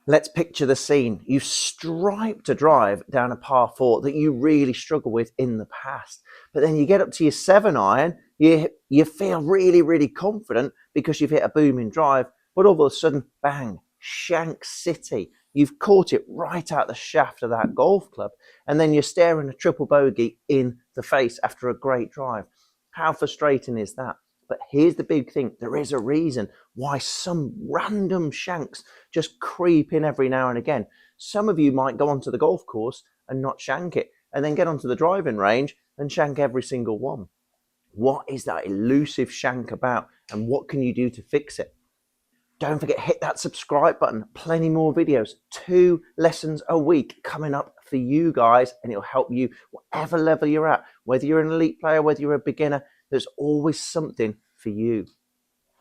Let's picture the scene. You've striped a drive down a par 4 that you really struggle with in the past. But then you get up to your 7 iron, you feel really confident because you've hit a booming drive, but all of a sudden, bang, shank city. You've caught it right out the shaft of that golf club, and then you're staring a triple bogey in the face after a great drive. How frustrating is that? But here's the big thing. There is a reason why some random shanks just creep in every now and again. Some of you might go onto the golf course and not shank it, and then get onto the driving range and shank every single one. What is that elusive shank about, and what can you do to fix it? Don't forget, hit that subscribe button. Plenty more videos. 2 lessons a week coming up for you guys, and it'll help you whatever level you're at. Whether you're an elite player, whether you're a beginner, there's always something for you.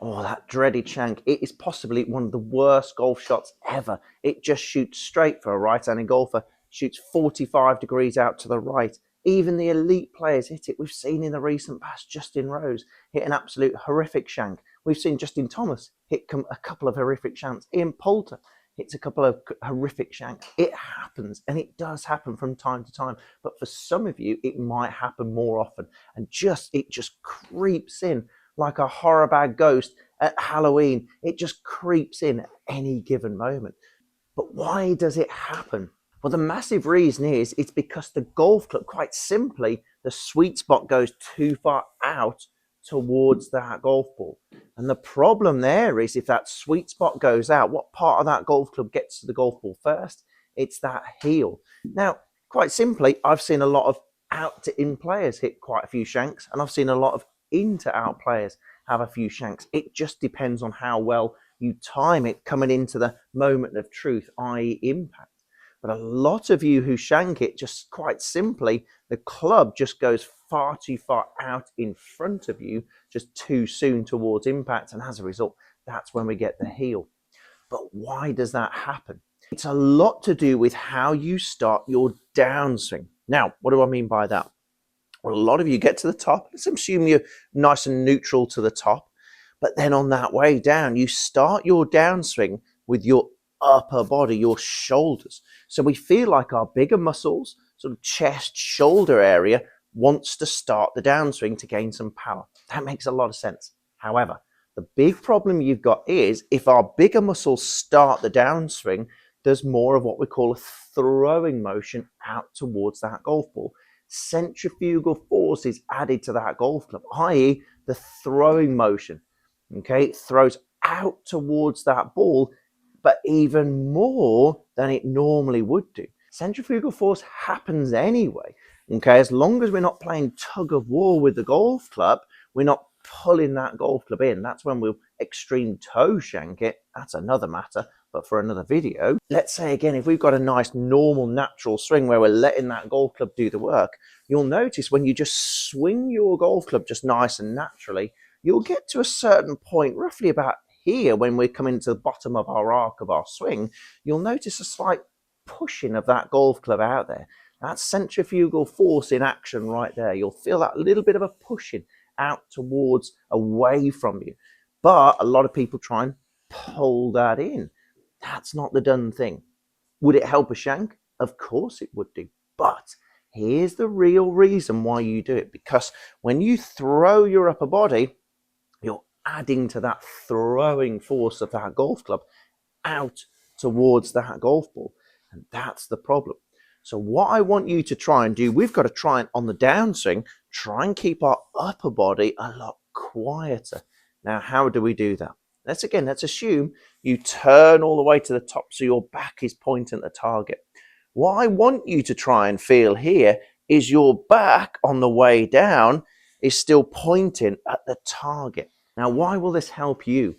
Oh, that dreaded shank. It is possibly one of the worst golf shots ever. It just shoots straight for a right-handed golfer, shoots 45 degrees out to the right. Even the elite players hit it. We've seen in the recent past Justin Rose hit an absolute horrific shank. We've seen Justin Thomas hit a couple of horrific shanks. Ian Poulter hits a couple of horrific shanks. It happens, and it does happen from time to time. But for some of you, it might happen more often, and it just creeps in like a horror bag ghost at Halloween. It just creeps in at any given moment. But why does it happen? Well, the massive reason is it's because the golf club, quite simply, the sweet spot goes too far out towards that golf ball. And the problem there is if that sweet spot goes out, what part of that golf club gets to the golf ball first? It's that heel. Now, quite simply, I've seen a lot of out to in players hit quite a few shanks, and I've seen a lot of in to out players have a few shanks. It just depends on how well you time it coming into the moment of truth, i.e. impact. But a lot of you who shank it, just quite simply, the club just goes far too far out in front of you, just too soon towards impact. And as a result, that's when we get the heel. But why does that happen? It's a lot to do with how you start your downswing. Now, what do I mean by that? Well, a lot of you get to the top. Let's assume you're nice and neutral to the top. But then on that way down, you start your downswing with your upper body, your shoulders. So we feel like our bigger muscles, sort of chest, shoulder area, wants to start the downswing to gain some power. That makes a lot of sense. However, the big problem you've got is if our bigger muscles start the downswing, there's more of what we call a throwing motion out towards that golf ball. Centrifugal force is added to that golf club, i.e. the throwing motion. Okay, it throws out towards that ball, but even more than it normally would do. Centrifugal force happens anyway. Okay, as long as we're not playing tug of war with the golf club, we're not pulling that golf club in. That's when we'll extreme toe shank it. That's another matter, but for another video. Let's say again, if we've got a nice normal natural swing where we're letting that golf club do the work, you'll notice when you just swing your golf club just nice and naturally, you'll get to a certain point, roughly about here, when we're coming to the bottom of our arc of our swing, you'll notice a slight pushing of that golf club out there. That's centrifugal force in action right there. You'll feel that little bit of a pushing out towards, away from you. But a lot of people try and pull that in. That's not the done thing. Would it help a shank? Of course it would do. But here's the real reason why you do it. Because when you throw your upper body, you're adding to that throwing force of that golf club out towards that golf ball. And that's the problem. So what I want you to try and do, we've got to try and, on the downswing, try and keep our upper body a lot quieter. Now, how do we do that? Let's assume you turn all the way to the top so your back is pointing at the target. What I want you to try and feel here is your back on the way down is still pointing at the target. Now, why will this help you?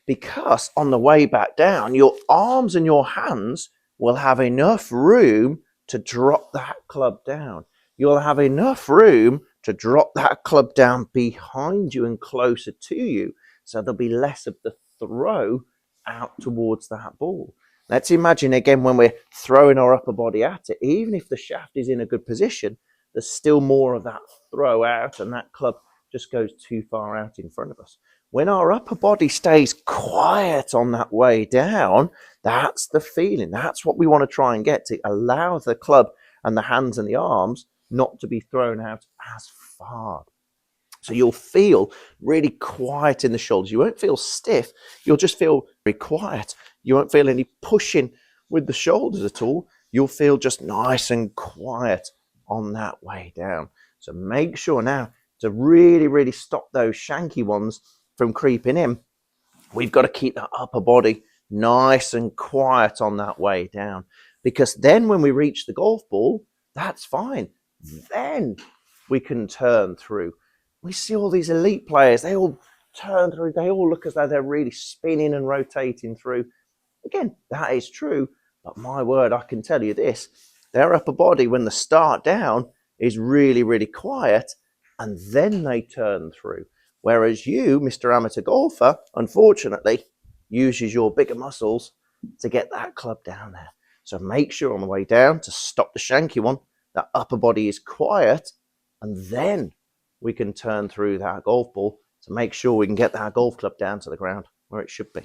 Because on the way back down, your arms and your hands will have enough room to drop that club down. You'll have enough room to drop that club down behind you and closer to you. So there'll be less of the throw out towards that ball. Let's imagine again when we're throwing our upper body at it, even if the shaft is in a good position, there's still more of that throw out and that club just goes too far out in front of us. when our upper body stays quiet on that way down, that's the feeling. That's what we want to try and get to. Allow the club and the hands and the arms not to be thrown out as far. So you'll feel really quiet in the shoulders. You won't feel stiff. You'll just feel very quiet. You won't feel any pushing with the shoulders at all. You'll feel just nice and quiet on that way down. So make sure now to really, really stop those shanky ones from creeping in. We've got to keep that upper body nice and quiet on that way down, because then when we reach the golf ball, that's fine. Then we can turn through. We see all these elite players, they all turn through, they all look as though they're really spinning and rotating through. Again, that is true, but my word, I can tell you this, their upper body, when they start down, is really, really quiet, and then they turn through. Whereas you, Mr. Amateur Golfer, unfortunately, uses your bigger muscles to get that club down there. So make sure on the way down to stop the shanky one, that upper body is quiet, and then we can turn through that golf ball to make sure we can get that golf club down to the ground where it should be.